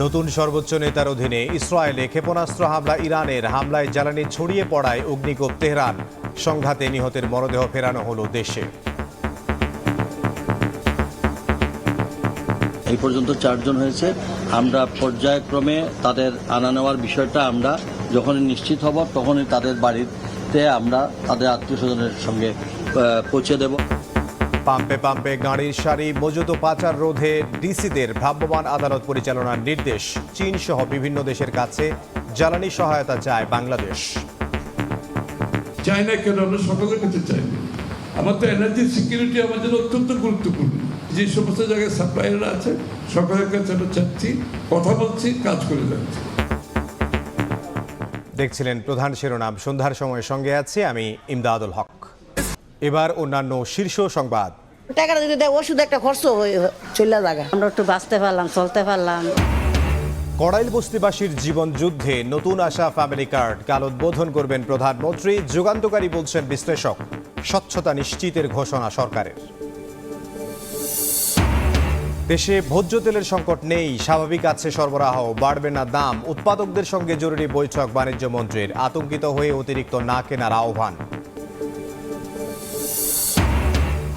নতুন সর্বোচ্চ নেতার অধীনে ইসরায়েলে ক্ষেপণাস্ত্র হামলা, ইরানের হামলায় জ্বালানি ছড়িয়ে পড়ায় অগ্নিকোপ তেহরান। সংঘাতে নিহতের মরদেহ ফেরানো হলো দেশে। এই পর্যন্ত 4 জন হয়েছে। আমরা পর্যায়ক্রমে তাদের আনা নেওয়ার বিষয়টা আমরা যখনই নিশ্চিত হব তখনই তাদের বাড়িতে আমরা তাদের আত্মীয় স্বজনের সঙ্গে পৌঁছে দেব। পাম্পে পাম্পে গাড়ির সারি, মজুত পাচার রোধে ডিসিদের ভ্রাম্যমাণ আদালত পরিচালনার নির্দেশ। চীন সহ বিভিন্ন দেশের কাছে জ্বালানি সহায়তা চায় বাংলাদেশ। চাই না কেন, আমরা সকলের কাছে চাই না। আমার তো এনার্জি সিকিউরিটি আমার জন্য অত্যন্ত গুরুত্বপূর্ণ। যে সমস্ত জায়গায় সাপ্লায়াররা আছে সকলের কাছে আমরা চাচ্ছি, কথা বলছি, কাজ করে যাচ্ছি। দেখছিলেন প্রধান শিরোনাম। সন্ধ্যার সময় সঙ্গে আছি আমি ইমদাদুল হক। এবার অন্যান্য শীর্ষ সংবাদ। টাকাটা যদি দেয় ওষুধ একটা খরচ হয়ে চলে জায়গা, আমরা একটু বাঁচতে পারলাম, চলতে পারলাম। কড়াইল বস্তিবাসীর জীবন যুদ্ধে নতুন আসা ফ্যামিলি কার্ড কাল উদ্বোধন করবেন প্রধানমন্ত্রী। যুগান্তকারী বলছেন বিশ্লেষক। স্বচ্ছতা নিশ্চিতের ঘোষণা সরকারের। দেশে ভোজ্য তেলের সংকট নেই, স্বাভাবিক আছে সরবরাহ, বাড়বে না দাম। উৎপাদকদের সঙ্গে জরুরি বৈঠক বাণিজ্য মন্ত্রীর। আতঙ্কিত হয়ে অতিরিক্ত না কেনার আহ্বান।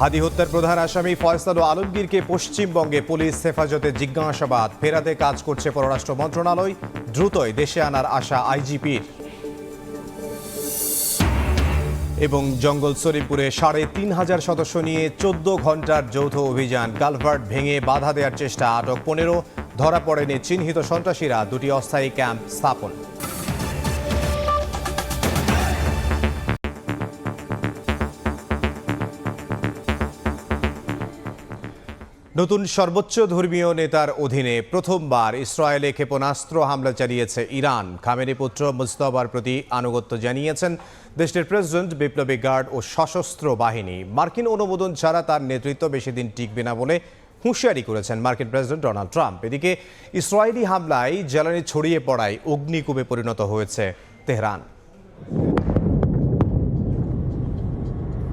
হাদি হত্যার প্রধান আসামি ফয়সাল আলমগীরকে পশ্চিমবঙ্গে পুলিশ হেফাজতে জিজ্ঞাসাবাদ। ফেরাতে কাজ করছে পররাষ্ট্র মন্ত্রণালয়। দ্রুতই দেশে আনার আশা আইজিপির। এবং জঙ্গল শরীফপুরে ৩৫০০ সদস্য নিয়ে ১৪ ঘন্টার যৌথ অভিযান। কালভার্ট ভেঙে বাধা দেওয়ার চেষ্টা, আটক ১৫। ধরা পড়েনি চিহ্নিত সন্ত্রাসীরা। 2টি অস্থায়ী ক্যাম্প স্থাপন। নতুন সর্বোচ্চ ধর্মীয় নেতার অধীনে প্রথমবার ইসরায়েলে ক্ষেপণাস্ত্র হামলা চালিয়েছে ইরান। খামেনি পুত্র মুজতবার প্রতি আনুগত্য জানিয়েছেন দেশটির প্রেসিডেন্ট, বিপ্লবী গার্ড ও সশস্ত্র বাহিনী। মার্কিন অনুমোদন ছাড়া তার নেতৃত্ব বেশি দিন টিকবে না বলে হুঁশিয়ারি করেছেন মার্কিন প্রেসিডেন্ট ডোনাল্ড ট্রাম্প। এদিকে ইসরায়েলি হামলায় জ্বালানি ছড়িয়ে পড়ায় অগ্নিকূপে পরিণত হয়েছে তেহরান।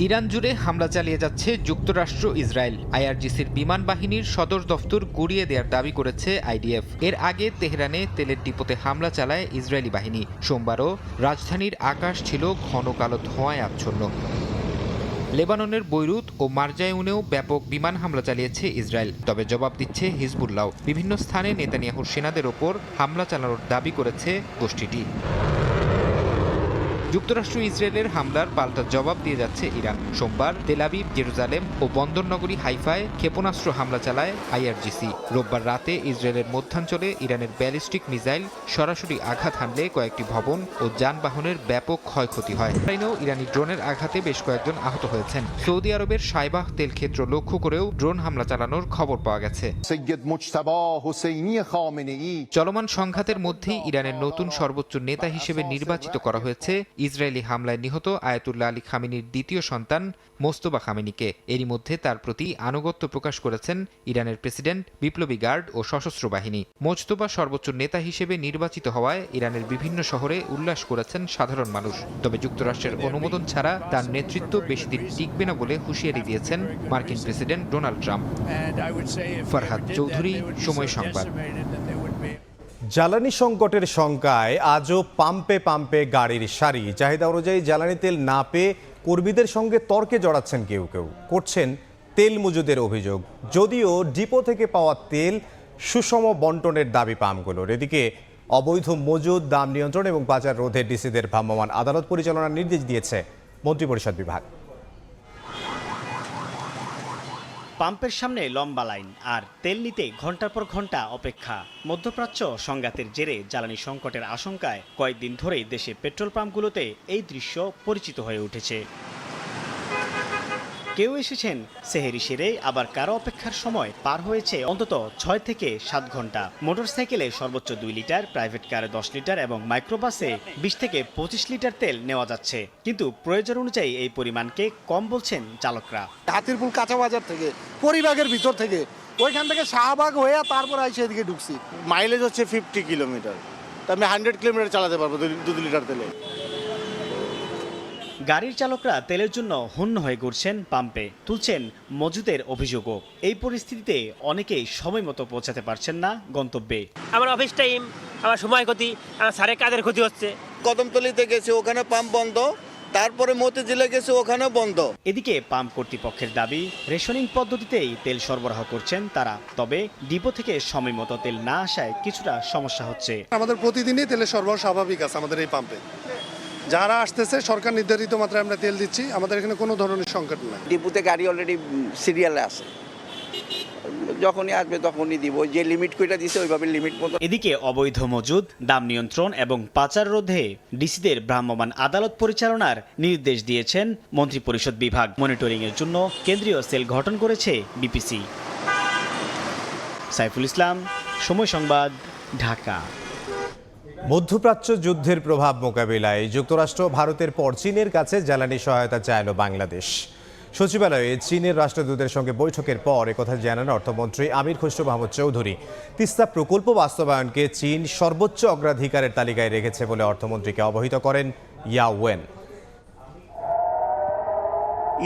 ইরান জুড়ে হামলা চালিয়ে যাচ্ছে যুক্তরাষ্ট্র, ইসরায়েল। আইআরজিসির বিমান বাহিনীর সদর দফতর গুড়িয়ে দেওয়ার দাবি করেছে আইডিএফ। এর আগে তেহরানে তেলের ডিপোতে হামলা চালায় ইসরায়েলি বাহিনী। সোমবারও রাজধানীর আকাশ ছিল ঘন কালো ধোঁয়ায় আচ্ছন্ন। লেবাননের বৈরুত ও মারজায়ুনেও ব্যাপক বিমান হামলা চালিয়েছে ইসরায়েল। তবে জবাব দিচ্ছে হিজবুল্লাহ। বিভিন্ন স্থানে নেতানিয়াহুর সেনাদের ওপর হামলা চালানোর দাবি করেছে গোষ্ঠীটি। যুক্তরাষ্ট্র ইসরায়েলের হামলার পাল্টা জবাব দিয়ে যাচ্ছে ইরান। সোমবার তেল আবিব, জেরুজালেম ও বন্দরনগরী হাইফায় ক্ষেপণাস্ত্র হামলা চালায় আইআরজিসি। রোববার রাতে ইসরায়েলের মধ্যাঞ্চলে ইরানের ব্যালিস্টিক মিসাইল সরাসরি আঘাত হানলে কয়েকটি ভবন ও যানবাহনের ব্যাপক ক্ষয়ক্ষতি হয়। ইরানি ড্রোনের আঘাতে বেশ কয়েকজন আহত হয়েছেন। সৌদি আরবের সাইবাহ তেল ক্ষেত্র লক্ষ্য করেও ড্রোন হামলা চালানোর খবর পাওয়া গেছে। চলমান সংঘাতের মধ্যেই ইরানের নতুন সর্বোচ্চ নেতা হিসেবে নির্বাচিত করা হয়েছে ইসরায়েলি হামলায় নিহত আয়াতুল্লাহ আলী খামেনির দ্বিতীয় সন্তান মোস্তফা খামেনিকে। এরই মধ্যে তার প্রতি আনুগত্য প্রকাশ করেছেন ইরানের প্রেসিডেন্ট, বিপ্লবী গার্ড ও সশস্ত্র বাহিনী। মোস্তফা সর্বোচ্চ নেতা হিসেবে নির্বাচিত হওয়ায় ইরানের বিভিন্ন শহরে উল্লাস করেছেন সাধারণ মানুষ। তবে যুক্তরাষ্ট্রের অনুমোদন ছাড়া তার নেতৃত্ব বেশি দিন টিকবে না বলে হুঁশিয়ারি দিয়েছেন মার্কিন president Donald Trump. Farhad Chowdhury, সময় সংবাদ। জ্বালানি সংকটের শঙ্কায় আজও পাম্পে পাম্পে গাড়ির সারি। চাহিদা অনুযায়ী জ্বালানি তেল না পেয়ে কর্মীদের সঙ্গে তর্কে জড়াচ্ছেন কেউ কেউ। করছেন তেল মজুদের অভিযোগ। যদিও ডিপো থেকে পাওয়া তেল সুষম বন্টনের দাবি পাম্পগুলোর। এদিকে অবৈধ মজুদ, দাম নিয়ন্ত্রণ এবং পাচার রোধে ডিসিদের ভ্রাম্যমাণ আদালত পরিচালনার নির্দেশ দিয়েছে মন্ত্রিপরিষদ বিভাগ। পাম্পের সামনে লম্বা লাইন আর তেল নিতে ঘন্টার পর ঘন্টা অপেক্ষা। মধ্যপ্রাচ্য সংঘাতের জেরে জ্বালানি সংকটের আশঙ্কায় কয়েকদিন ধরেই দেশে পেট্রোল পাম্পগুলোতে এই দৃশ্য পরিচিত হয়ে উঠেছে। কেউ এসেছেন সেহেরি সেরে, আবার কারো অপেক্ষার সময় পার হয়েছে অন্তত 6 থেকে 7 ঘন্টা। মোটরসাইকেলে সর্বোচ্চ 2 লিটার, প্রাইভেট কারে 10 লিটার এবং মাইক্রোবাসে 20 থেকে 25 লিটার তেল নেওয়া যাচ্ছে। কিন্তু প্রয়োজন অনুযায়ী এই পরিমাণকে কম বলছেন চালকরা। হাতিরপুল কাঁচা বাজার থেকে, পরিবাগের ভিতর থেকে, ওইখান থেকে শাহবাগ হয়ে তারপর আইসে এদিকে ঢুকছি। মাইলেজ হচ্ছে 50 কিলোমিটার, তো আমি 100 কিলোমিটার চালাতে পারবো 2 লিটার তেলে। গাড়ির চালকরা তেলের জন্য হন্য হয়ে ঘুরছেন পাম্পে, তুলছেন মজুদের অভিযোগও। এই পরিস্থিতিতে অনেকেই সময় মতো পৌঁছাতে পারছেন না গন্তব্যে। আমার অফিস টাইম, আমার সময় ক্ষতি, আমার স্যারের কাজের ক্ষতি হচ্ছে। কদমতলিতে গেছে, ওখানে পাম্প বন্ধ, তারপরে মতিঝিলে গেছে, ওখানে বন্ধ। এদিকে পাম্প কর্তৃপক্ষের দাবি, রেশনিং পদ্ধতিতেই তেল সরবরাহ করছেন তারা, তবে ডিপো থেকে সময় মতো তেল না আসায় কিছুটা সমস্যা হচ্ছে। আমাদের প্রতিদিনই তেলের সরবরাহ স্বাভাবিক আছে আমাদের এই পাম্পে। যারা আসতেছে সরকার নির্ধারিত মাত্রায় আমরা তেল দিচ্ছি, আমাদের এখানে কোনো ধরনের সংকট নেই। ডিপুতে গাড়ি অলরেডি সিরিয়ালে আছে, যখনই আসবে তখনই দিব, যে লিমিট কইটা দিছে ওইভাবে লিমিট মতো। এদিকে অবৈধ মজুদ, দাম নিয়ন্ত্রণ এবং পাচার রোধে ডিসিদের ভ্রাম্যমাণ আদালত পরিচালনার নির্দেশ দিয়েছেন মন্ত্রিপরিষদ বিভাগ। মনিটরিং এর জন্য কেন্দ্রীয় সেল গঠন করেছে বিপিসি। সাইফুল ইসলাম, সময় সংবাদ, ঢাকা। মধ্যপ্রাচ্য যুদ্ধের প্রভাব মোকাবিলায় যুক্তরাষ্ট্র ভারতের পর চীনের কাছে জ্বালানি সহায়তা চাইল বাংলাদেশ। সচিবালয়ে চীনের রাষ্ট্রদূতের সঙ্গে বৈঠকের পর একথা জানান অর্থমন্ত্রী আমির খসরু মাহমুদ চৌধুরী। তিস্তা প্রকল্প বাস্তবায়নকে চীন সর্বোচ্চ অগ্রাধিকারের তালিকায় রেখেছে বলে অর্থমন্ত্রীকে অবহিত করেন ইয়াওয়েন।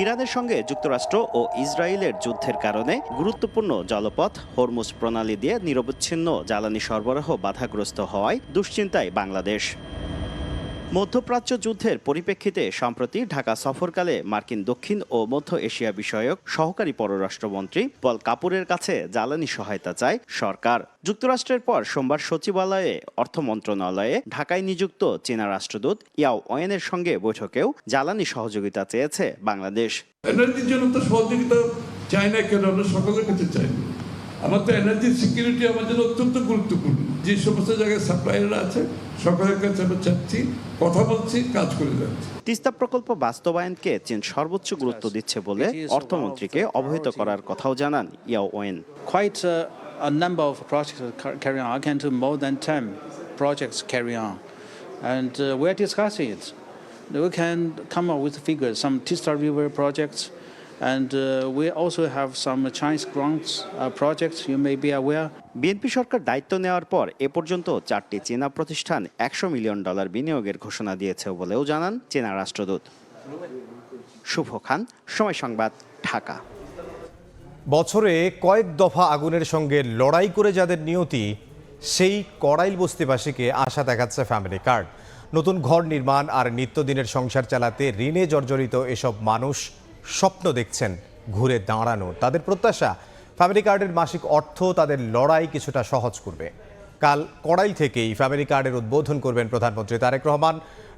ইরানের সঙ্গে যুক্তরাষ্ট্র ও ইসরায়েলের যুদ্ধের কারণে গুরুত্বপূর্ণ জলপথ হরমুজ প্রণালী দিয়ে নিরবচ্ছিন্ন জ্বালানি সরবরাহ বাধাগ্রস্ত হওয়ায় দুশ্চিন্তায় বাংলাদেশ। মধ্যপ্রাচ্য যুদ্ধের পরিপ্রেক্ষিতে সম্প্রতি ঢাকা সফরকালে মার্কিন দক্ষিণ ও মধ্য এশিয়া বিষয়ক সহকারী পররাষ্ট্রমন্ত্রী পল কাপুরের কাছে জ্বালানি সহায়তা চায় সরকার। যুক্তরাষ্ট্রের পর সোমবার সচিবালয়ে অর্থ মন্ত্রণালয়ে ঢাকায় নিযুক্ত চীনা রাষ্ট্রদূত ইয়াও ওয়েনের সঙ্গে বৈঠকেও জ্বালানি সহযোগিতা চেয়েছে বাংলাদেশ। এনার্জির জন্য তো সহযোগিতা চাই না কেন, আমরা সকলের কাছে চাই। আমার তো এনার্জি সিকিউরিটি আমার জন্য অত্যন্ত গুরুত্বপূর্ণ। যে সমস্ত জায়গায় সাপ্লাইয়াররা আছে সকলের কাছে আমরা চাচ্ছি, কথা বলছি, কাজ করে যাচ্ছি। তিস্তা প্রকল্প বাস্তবায়নকে চীন সর্বোচ্চ গুরুত্ব দিচ্ছে বলে অর্থমন্ত্রীকে অবহিত করার কথাও জানান ইয়াও when. Quite a number of projects carry on. I can do more than 10 projects carry on, and we're discussing it. We can come up with figures. Some Tista River projects. And we also have some Chinese grants projects, you may be aware. BNP সরকার দায়িত্ব নেওয়ার পর এ পর্যন্ত 4টি চীনা প্রতিষ্ঠান $100 million বিনিয়োগের ঘোষণা দিয়েছে বলেও জানান চীনা রাষ্ট্রদূত। শুভ খান, সময় সংবাদ, ঢাকা। বছরে কয়েক দফা আগুনের সঙ্গে লড়াই করে যাদের নিয়তি, সেই কড়াইল বস্তিবাসীকে আশা দেখাচ্ছে ফ্যামিলি কার্ড। নতুন ঘর নির্মাণ আর নিত্যদিনের সংসার চালাতে ঋণে জর্জরিত এসব মানুষ স্বপ্ন দেখছেন ঘুরে দাঁড়ানো। তাদের প্রত্যাশা ফ্যামিলি কার্ডের মাসিক অর্থ তাদের লড়াই কিছুটা সহজ করবে। কাল কড়াইল থেকেই ফ্যামিলি কার্ডের উদ্বোধন করবেন প্রধানমন্ত্রী তারেক রহমান।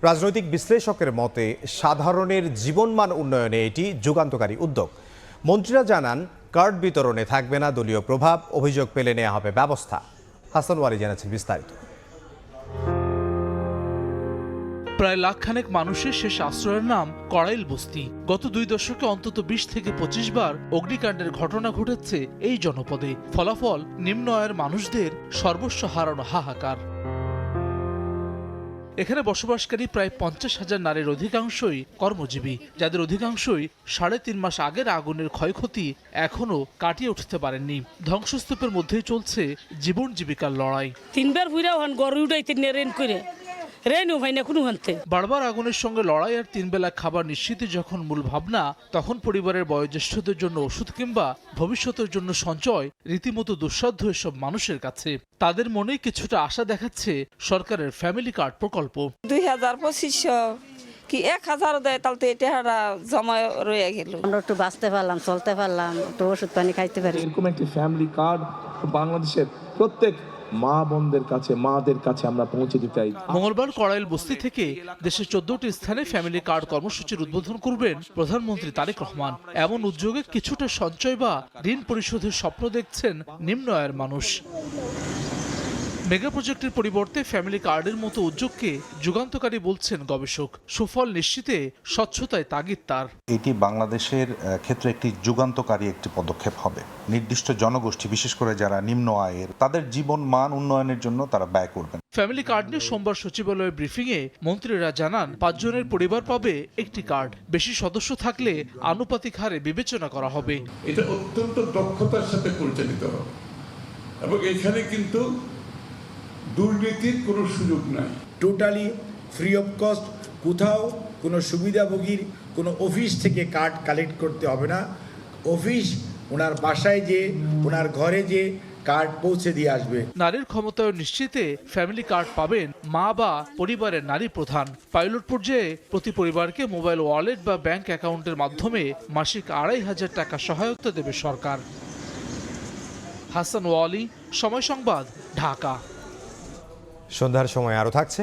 রাজনৈতিক বিশ্লেষকের মতে সাধারণের জীবনমান উন্নয়নে এটি যুগান্তকারী উদ্যোগ। মন্ত্রীরা জানান কার্ড বিতরণে থাকবে না দলীয় প্রভাব, অভিযোগ পেলে নেওয়া হবে ব্যবস্থা। হাসান ওয়ালি জানাচ্ছেন বিস্তারিত। প্রায় লাখখানেক মানুষের শেষ আশ্রয়ের নাম কড়াইল বস্তি। গত 2 দশকে অন্তত 20 থেকে 25 বার অগ্নিকাণ্ডের ঘটনা ঘটেছে এই জনপদে। ফলাফল, নিম্ন আয়ের মানুষদের সর্বস্ব হারানো হাহাকার। এখানে বসবাসকারী প্রায় 50,000 নারীর অধিকাংশই কর্মজীবী, যাদের অধিকাংশই 3.5 মাস আগের আগুনের ক্ষয়ক্ষতি এখনো কাটিয়ে উঠতে পারেননি। ধ্বংসস্তূপের মধ্যেই চলছে জীবন জীবিকার লড়াই। 3 বার ফুইরা হন গরু উঠাইতে রেন করে বারবার আগুনের সঙ্গে লড়াই আর 3 বেলা খাবার নিশ্চিতই যখন মূল ভাবনা, তখন পরিবারের বয়োজ্যেষ্ঠদের জন্য ওষুধ কিংবা ভবিষ্যতের জন্য সঞ্চয় রীতিমতো দুঃসাধ্য এসব মানুষের কাছে। তাদের মনেই কিছুটা আশা দেখাচ্ছে সরকারের ফ্যামিলি কার্ড প্রকল্প। 2025 কি 1000 দেয়, তাহলে এটা জমা রয়ে গেল। আমরা একটু বাঁচতে পারলাম, চলতে পারলাম, একটু ওষুধ পানি খাইতে পারি। এরকম একটি ফ্যামিলি কার্ড বাংলাদেশের প্রত্যেক মা বোনদের কাছে, মাদের কাছে আমরা পৌঁছে দিতে চাই। মঙ্গলবার কড়াইল বস্তি থেকে দেশের 14টি স্থানে ফ্যামিলি কার্ড কর্মসূচির উদ্বোধন করবেন প্রধানমন্ত্রী তারেক রহমান। এমন উদ্যোগে কিছুটা সঞ্চয় বা ঋণ পরিশোধের স্বপ্ন দেখছেন নিম্ন আয়ের মানুষ। মেগা প্রজেক্টের পরিবর্তে ফ্যামিলি কার্ডের মতো উদ্যোগকে যুগান্তকারী বলছেন গবেষক। সুফল নিশ্চিতে স্বচ্ছতায় তাগিদ তার। এটি বাংলাদেশের ক্ষেত্রে একটি যুগান্তকারী একটি পদক্ষেপ হবে। নির্দিষ্ট জনগোষ্ঠী, বিশেষ করে যারা নিম্ন আয়ের, তাদের জীবন মান উন্নয়নের জন্য তারা ব্যয় করবেন। ফ্যামিলি কার্ড নিয়ে সোমবার সচিবালয়ের ব্রিফিংয়ে মন্ত্রীরা জানান 5 জনের পরিবার পাবে একটি কার্ড। বেশি সদস্য থাকলে আনুপাতিক হারে বিবেচনা করা হবে। এটা অত্যন্ত দক্ষতার সাথে পরিচালিত হবে এবং এখানে কিন্তু দুর্নীতির কোনো সুযোগ নাই। টোটালি ফ্রি অফ কস্ট, কোথাও কোনো সুবিধাভোগীর কোনো অফিস থেকে কার্ড কালেক্ট করতে হবে না। অফিস ওনার বাসায় যে ওনার ঘরে যে কার্ড পৌঁছে দিয়ে আসবে। নারীর ক্ষমতায়ন নিশ্চিতে ফ্যামিলি কার্ড পাবেন মা বা পরিবারের নারী প্রধান। পাইলট পর্যায়ে প্রতি পরিবারকে মোবাইল ওয়ালেট বা ব্যাংক অ্যাকাউন্টের মাধ্যমে মাসিক ২৫০০ টাকা সহায়তা দেবে সরকার। হাসান ওয়ালি, সময় সংবাদ, ঢাকা। সন্ধ্যার সময় আরও থাকছে।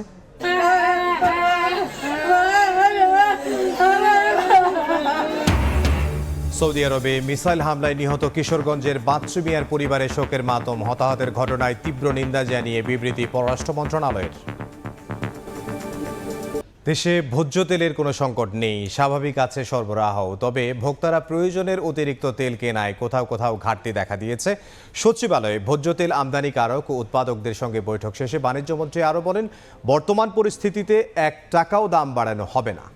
সৌদি আরবে মিসাইল হামলায় নিহত কিশোরগঞ্জের বাচ্চু মিয়ার পরিবারের শোকের মাতম। হতাহতের ঘটনায় তীব্র নিন্দা জানিয়ে বিবৃতি পররাষ্ট্র মন্ত্রণালয়ের। দেশে ভোজ্য তেলের কোনো সংকট নেই, স্বাভাবিক আছে সরবরাহ। তবে ভোক্তারা প্রয়োজনের অতিরিক্ত তেল কেনায় কোথাও কোথাও ঘাটতি দেখা দিয়েছে। সচিবালয়ে ভোজ্য তেল আমদানিকারক ও উৎপাদকদের সঙ্গে বৈঠক শেষে বাণিজ্যমন্ত্রী আরও বলেন, বর্তমান পরিস্থিতিতে ১ টাকাও দাম বাড়ানো হবে না।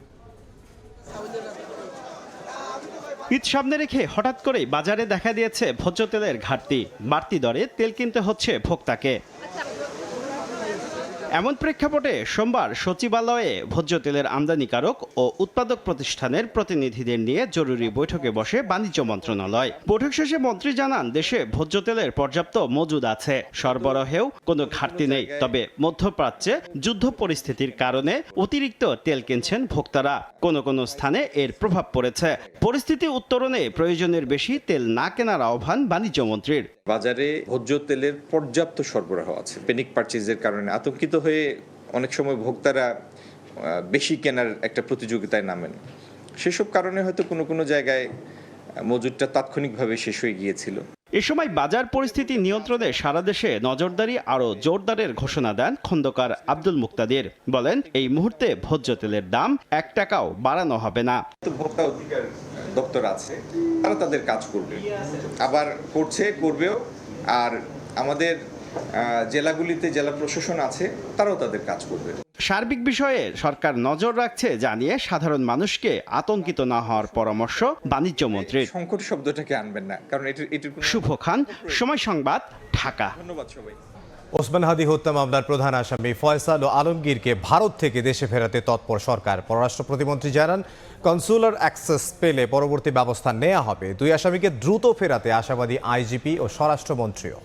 ঈদ সামনে রেখে হঠাৎ করেই বাজারে দেখা দিয়েছে ভোজ্য তেলের ঘাটতি। বাড়তি দরে তেল কিনতে হচ্ছে ভোক্তাকে। এমন প্রেক্ষাপটে সোমবার সচিবালয়ে ভোজ্য তেলের আমদানিকারক ও উৎপাদক প্রতিষ্ঠানের প্রতিনিধিদের নিয়ে জরুরি বৈঠকে বসে বাণিজ্য মন্ত্রণালয়। বৈঠক শেষে মন্ত্রী জানান, দেশে ভোজ্য তেলের পর্যাপ্ত মজুদ আছে, সরবরাহেও কোনো ঘাটতি নেই। তবে মধ্যপ্রাচ্যে যুদ্ধ পরিস্থিতির কারণে অতিরিক্ত তেল কিনছেন ভোক্তারা। কোনো কোনো স্থানে এর প্রভাব পড়েছে। পরিস্থিতি উত্তরণে প্রয়োজনের বেশি তেল না কেনার আহ্বান বাণিজ্য মন্ত্রীর। বাজারে ভোজ্য তেলের পর্যাপ্ত সরবরাহ আছে। প্যানিক পারচেজের কারণে আতঙ্কিত হয়ে অনেক সময় ভোক্তারা বেশি কেনার একটা প্রতিযোগিতায় নামেন। সেসব কারণে হয়তো কোনো কোনো জায়গায় মজুদটা তাৎক্ষণিকভাবে শেষ হয়ে গিয়েছিল। এ সময় বাজার পরিস্থিতি নিয়ন্ত্রণে সারা দেশে নজরদারি আরও জোরদারের ঘোষণা দেন খন্দকার আব্দুল মুক্তাদির। বলেন, এই মুহূর্তে ভোজ্য তেলের দাম ১ টাকাও বাড়ানো হবে না। ভোক্তা অধিকার দপ্তর আছে, তারা তাদের কাজ করবে, আবার করবেও। আর আমাদের জেলাগুলিতে জেলা প্রশাসন আছে, তারাও তাদের কাজ করবে। সার্বিক বিষয়ে সরকার নজর রাখছে জানিয়ে সাধারণ মানুষকে আতঙ্কিত না হওয়ার পরামর্শ বাণিজ্য মন্ত্রীর। সংকট শব্দটাকে আনবেন না, কারণ এটির শুভ খান, সময় সংবাদ, ঢাকা। ধন্যবাদ সবাই। ওসমান হাদি হত্যা মামলার প্রধান আসামি ফয়সাল ও আলমগীরকে ভারত থেকে দেশে ফেরাতে তৎপর সরকার। পররাষ্ট্র প্রতিমন্ত্রী জানান, কনসুলার অ্যাক্সেস পেলে পরবর্তী ব্যবস্থা নেওয়া হবে। দুই আসামিকে দ্রুত ফেরাতে আশাবাদী আইজিপি ও স্বরাষ্ট্রমন্ত্রীও।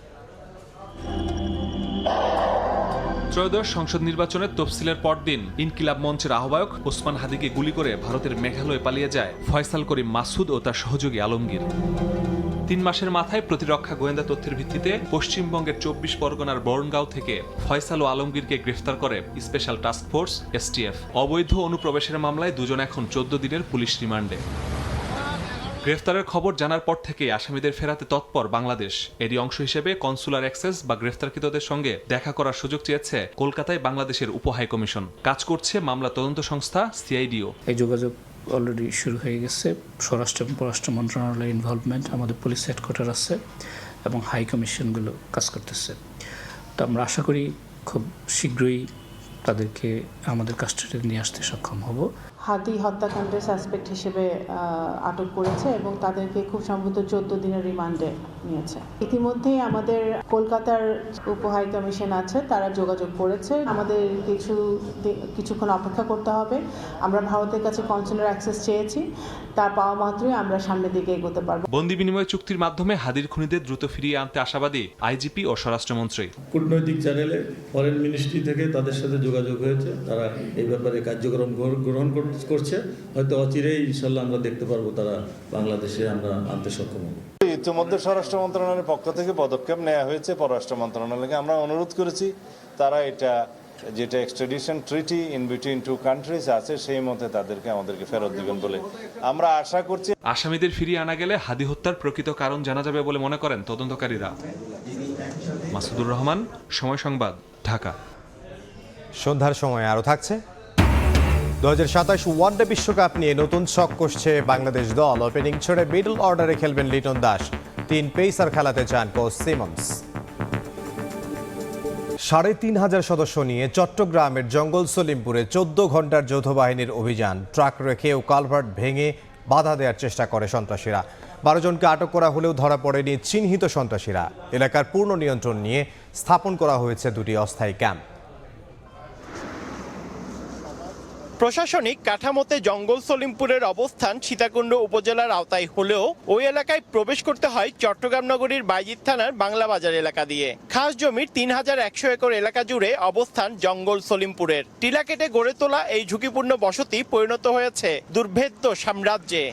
ত্রয়োদশ সংসদ নির্বাচনের তফসিলের পরদিন ইনকিলাব মঞ্চের আহ্বায়ক ওসমান হাদিকে গুলি করে ভারতের মেঘালয়ে পালিয়ে যায় ফয়সাল করিম মাসুদ ও তার সহযোগী আলমগীর। ৩ মাসের মাথায় প্রতিরক্ষা গোয়েন্দা তথ্যের ভিত্তিতে পশ্চিমবঙ্গের ২৪ পরগনার বরনগাঁও থেকে ফয়সাল ও আলমগীরকে গ্রেফতার করে স্পেশাল টাস্ক ফোর্স STF। অবৈধ অনুপ্রবেশের মামলায় দুজন এখন ১৪ দিনের পুলিশ রিমান্ডে। গ্রেফতারের খবর জানার পর থেকে আসামিদের ফেরাতে তৎপর বাংলাদেশ। এরই অংশ হিসেবে কনসুলার অ্যাক্সেস বা গ্রেফতারকৃতদের সঙ্গে দেখা করার সুযোগ চেয়েছে কলকাতায় বাংলাদেশের উপহাই কমিশন। কাজ করছে মামলা তদন্ত সংস্থা CIDও। এই যোগাযোগ অলরেডি শুরু হয়ে গেছে। স্বরাষ্ট্র এবং পররাষ্ট্র মন্ত্রণালয়ের ইনভলভমেন্ট, আমাদের পুলিশ হেডকোয়ার্টার আছে এবং হাই কমিশনগুলো কাজ করতেছে। তো আমরা আশা করি খুব শীঘ্রই তাদেরকে আমাদের কাস্টডিতে নিয়ে আসতে সক্ষম হব। হাদি হত্যাকাণ্ডের সাসপেক্ট হিসেবে আটক করেছে এবং তাদেরকে খুব সম্ভবত 14 দিনের রিমান্ডে নিয়েছে। ইতিমধ্যেই আমাদের কলকাতার উপহাই কমিশন আছে, তারা যোগাযোগ করেছে। আমাদের কিছুক্ষণ অপেক্ষা করতে হবে। আমরা ভারতের কাছে কনসুলার অ্যাক্সেস চেয়েছি, তা পাওয়া মাত্রই আমরা সামনের দিকে এগোতে পারবো। বন্দি বিনিময় চুক্তির মাধ্যমে হাদির খুনিদের দ্রুত ফিরিয়ে আনতে আশাবাদী আইজিপি ও স্বরাষ্ট্রমন্ত্রী। কূটনৈতিক চ্যানেলে ফরেন মিনিস্ট্রি থেকে তাদের সাথে যোগাযোগ হয়েছে, তারা এই ব্যাপারে কার্যক্রম গ্রহণ করছে। হয়তো অচিরেই ইনশাল্লাহ আমরা দেখতে পারবো তারা বাংলাদেশে আমরা আনতে সক্ষম হব। ইতিমধ্যে স্বরাষ্ট্র মন্ত্রণালয়ের পক্ষ থেকে পদক্ষেপ নেওয়া হয়েছে। পররাষ্ট্র মন্ত্রণালয়কে আমরা অনুরোধ করেছি তারা যেটা extradition treaty in between two countries আছে সেই মতে আমাদেরকে ফেরত দিবেন বলে আমরা আশা করছি। আসামিদের ফিরিয়ে আনা গেলে হাদি হত্যার প্রকৃত কারণ জানা যাবে বলে মনে করেন তদন্তকারীরা। মাসুদুর রহমান, সময় সংবাদ, ঢাকা। সন্ধ্যার সময় আরও থাকছে। 2027 ওয়ানডে বিশ্বকাপ নিয়ে নতুন ছক কষছে বাংলাদেশ দল। ওপেনিং ছেড়ে মিডল অর্ডারে খেলবেন লিটন দাস। 3 পেসার খেলাতে চান কোচ সিমন্স। ৩৫০০ সদস্য নিয়ে চট্টগ্রামের জঙ্গল সলিমপুরে 14 ঘন্টার যৌথ বাহিনীর অভিযান। ট্রাক রেখে ও কালভার্ট ভেঙে বাধা দেওয়ার চেষ্টা করে সন্ত্রাসীরা। 12 জনকে আটক করা হলেও ধরা পড়েনি চিহ্নিত সন্ত্রাসীরা। এলাকার পূর্ণ নিয়ন্ত্রণ নিয়ে স্থাপন করা হয়েছে 2টি অস্থায়ী ক্যাম্প। প্রশাসনিক কাঠামোতে জঙ্গল সলিমপুরের অবস্থান সীতাকুণ্ড উপজেলার আওতায় হলেও ওই এলাকায় প্রবেশ করতে হয় চট্টগ্রাম নগরীর বাইজিৎ থানার বাংলা বাজার এলাকা দিয়ে। খাস জমির ৩,১০০ একর এলাকা জুড়ে অবস্থান জঙ্গল সলিমপুরের। টিলা কেটে গড়ে তোলা এই ঝুঁকিপূর্ণ বসতি পরিণত হয়েছে দুর্ভেদ্য সাম্রাজ্যে।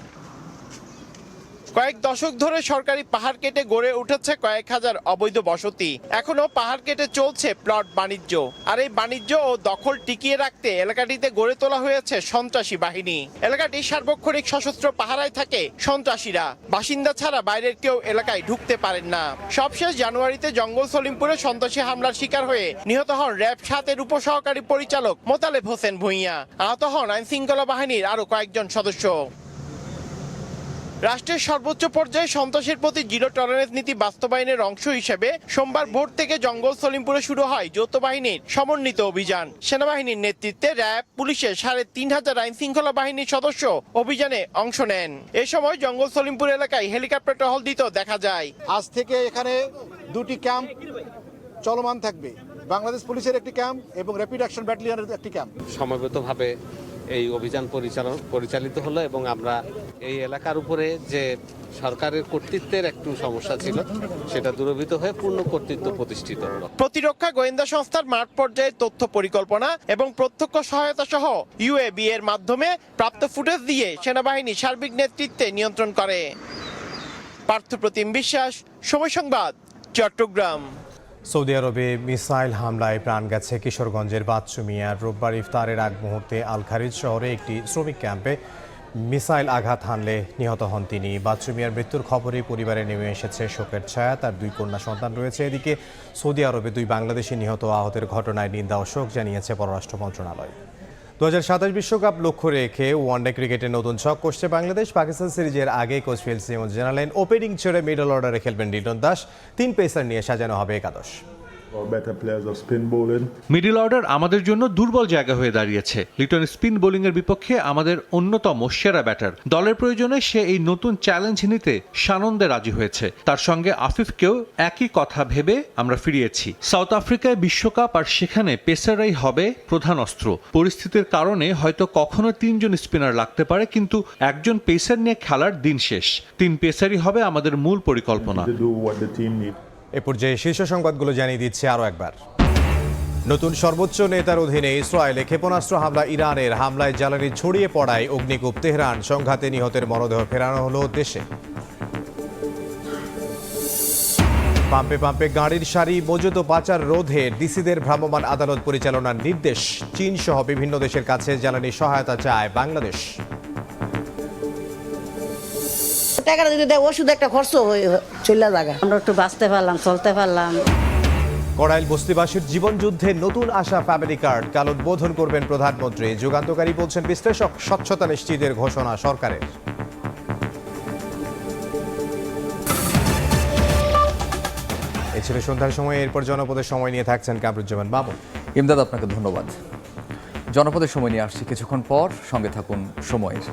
কয়েক দশক ধরে সরকারি পাহাড় কেটে গড়ে উঠেছে কয়েক হাজার অবৈধ বসতি। এখনো পাহাড় কেটে চলছে প্লট বাণিজ্য। আর এই বাণিজ্য ও দখল টিকিয়ে রাখতে এলাকাটিতে গড়ে তোলা হয়েছে সন্ত্রাসী বাহিনী। এলাকাটি সার্বক্ষণিক সশস্ত্র পাহারায় থাকে সন্ত্রাসীরা। বাসিন্দা ছাড়া বাইরের কেউ এলাকায় ঢুকতে পারেন না। সবশেষ জানুয়ারিতে জঙ্গল সলিমপুরে সন্ত্রাসী হামলার শিকার হয়ে নিহত হন র্যাব ৭-এর উপসহকারী পরিচালক মোতালেব হোসেন ভূঁইয়া। আহত হন আইন শৃঙ্খলা বাহিনীর আরো কয়েকজন সদস্য। রাষ্ট্রের সর্বোচ্চ পর্যায়ে সন্ত্রাসের প্রতি জিরো টলারেন্স নীতি বাস্তবায়নের অংশ হিসেবে সোমবার ভোর থেকে জঙ্গল সলিমপুরে শুরু হয় যৌথ বাহিনীর সমন্বিত অভিযান। সেনাবাহিনীর নেতৃত্বে র্যাব, পুলিশের ৩,৫০০ আইন শৃঙ্খলা বাহিনীর সদস্য অভিযানে অংশ নেন। এ সময় জঙ্গল সলিমপুর এলাকায় হেলিকপ্টার টহল দিতে দেখা যায়। আজ থেকে এখানে 2টি ক্যাম্প চলমান থাকবে, বাংলাদেশ পুলিশের একটি ক্যাম্প এবং র্যাপিড অ্যাকশন ব্যাটালিয়নের একটি ক্যাম্প। সমবেতভাবে এই অভিযান পরিচালিত হলো এবং আমরা এই এলাকার উপরে যে সরকারের কর্তৃত্বের একটু সমস্যা ছিল সেটা দূরীভূত হয়ে পূর্ণ কর্তৃত্ব প্রতিষ্ঠিত হলো। প্রতিরক্ষা গোয়েন্দা সংস্থার মাঠ পর্যায়ে তথ্য পরিকল্পনা এবং প্রত্যক্ষ সহায়তা সহ UAV এর মাধ্যমে প্রাপ্ত ফুটেজ দিয়ে সেনাবাহিনী সার্বিক নেতৃত্বে নিয়ন্ত্রণ করে। পার্থপ্রতিম বিশ্বাস, সময় সংবাদ, চট্টগ্রাম। সৌদি আরবে মিসাইল হামলায় প্রাণ গেছে কিশোরগঞ্জের বাচ্চু মিয়ার। রোববার ইফতারের আগ মুহূর্তে আল খারিজ শহরে একটি শ্রমিক ক্যাম্পে মিসাইল আঘাত হানলে নিহত হন তিনি। বাচ্চু মিয়ার মৃত্যুর খবরে পরিবারে নেমে এসেছে শোকের ছায়া। তার 2 কন্যা সন্তান রয়েছে। এদিকে সৌদি আরবে 2 বাংলাদেশি নিহত আহতের ঘটনায় নিন্দা ও শোক জানিয়েছে পররাষ্ট্র মন্ত্রণালয়। 2027 বিশ্বকাপ লক্ষ্য রেখে ওয়ানডে ক্রিকেটে নতুন ছক কষছে বাংলাদেশ। পাকিস্তান সিরিজের আগে কোচ ফিল সিমন্স জানালেন ওপেনিং ছেড়ে মিডল অর্ডারে খেলবেন লিটন দাস। 3 পেসার নিয়ে সাজানো হবে একাদশ। মিডল অর্ডার আমাদের জন্য দুর্বল জায়গা হয়ে দাঁড়িয়েছে। লিটন স্পিন বোলিং এর বিপক্ষে আমাদের অন্যতম সেরা ব্যাটার। দলের প্রয়োজনে সে এই নতুন চ্যালেঞ্জ নিতে সানন্দে রাজি হয়েছে। তার সঙ্গে আফিফকেও একই কথা ভেবে আমরা ফিরিয়েছি। সাউথ আফ্রিকায় বিশ্বকাপ, আর সেখানে পেসাররাই হবে প্রধান অস্ত্র। পরিস্থিতির কারণে হয়তো কখনো 3 জন স্পিনার লাগতে পারে, কিন্তু একজন পেসার নিয়ে খেলার দিন শেষ। 3 পেসারই হবে আমাদের মূল পরিকল্পনা। এ পর্যায়ে শীর্ষ সংবাদগুলো জানিয়ে দিচ্ছে আরও একবার। নতুন সর্বোচ্চ নেতার অধীনে ইসরায়েলে ক্ষেপণাস্ত্র হামলা। ইরানের হামলায় জ্বালানি ছড়িয়ে পড়ায় অগ্নিকূপ তেহরান। সংঘাতে নিহতের মরদেহ ফেরানো হলো দেশে। পাম্পে পাম্পে গাড়ির সারি মজুত পাচার রোধে ডিসিদের ভ্রাম্যমাণ আদালত পরিচালনার নির্দেশ। চীন সহ বিভিন্ন দেশের কাছে জ্বালানি সহায়তা চায় বাংলাদেশ। টাকাটা যদি দেয় ওষুধ একটা খরচ হয়ে চলে জায়গা, আমরা একটু বাঁচতে পারলাম, চলতে পারলাম। কড়াইল বস্তিবাসীর জীবনযুদ্ধে নতুন আশা ফ্যামিলি কার্ড কাল উদ্বোধন করবেন প্রধানমন্ত্রী। যুগান্তকারী বলছেন বিশ্লেষক। স্বচ্ছতা নিশ্চিতের ঘোষণা সরকারের। এ ছিল সন্ধ্যার সময়। এরপর জনপদের সময় নিয়ে থাকছেন কামরুজ্জামান বাবু। ইমদাদ, আপনাকে ধন্যবাদ। জনপদের সময় নিয়ে আসছি কিছুক্ষণ পর, সঙ্গে থাকুন সময়ের।